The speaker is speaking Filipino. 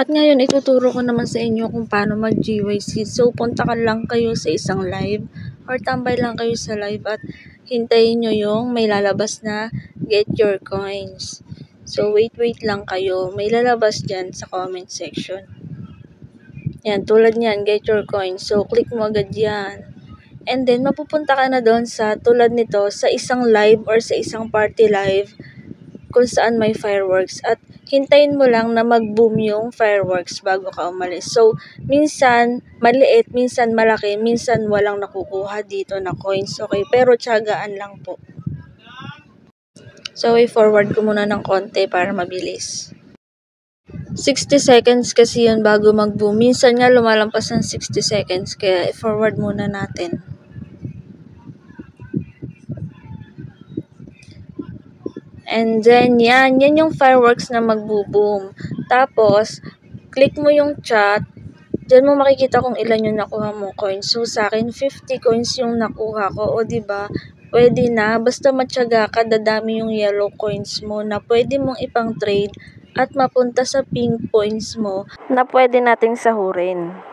At ngayon, ituturo ko naman sa inyo kung paano mag-GYC. So, punta ka lang kayo sa isang live or tambay lang kayo sa live at hintayin nyo yung may lalabas na get your coins. So, wait lang kayo. May lalabas dyan sa comment section. Yan, tulad niyan, get your coins. So, click mo agad yan. And then, mapupunta ka na doon sa tulad nito, sa isang live or sa isang party live kung saan may fireworks. At hintayin mo lang na mag-boom yung fireworks bago ka umalis. So, minsan maliit, minsan malaki, minsan walang nakukuha dito na coins. Okay, pero tiyagaan lang po. So, i-forward ko muna ng konti para mabilis. 60 seconds kasi yun bago mag-boom. Minsan nga lumalampas ng 60 seconds, kaya i-forward muna natin. And then, yan yung fireworks na magbo-boom. Tapos, click mo yung chat. Diyan mo makikita kung ilan yung nakuha mo coins. So, sa akin, 50 coins yung nakuha ko. O, diba? Pwede na. Basta matyaga ka, dadami yung yellow coins mo na pwede mong ipang trade at mapunta sa pink points mo na pwede nating sahurin.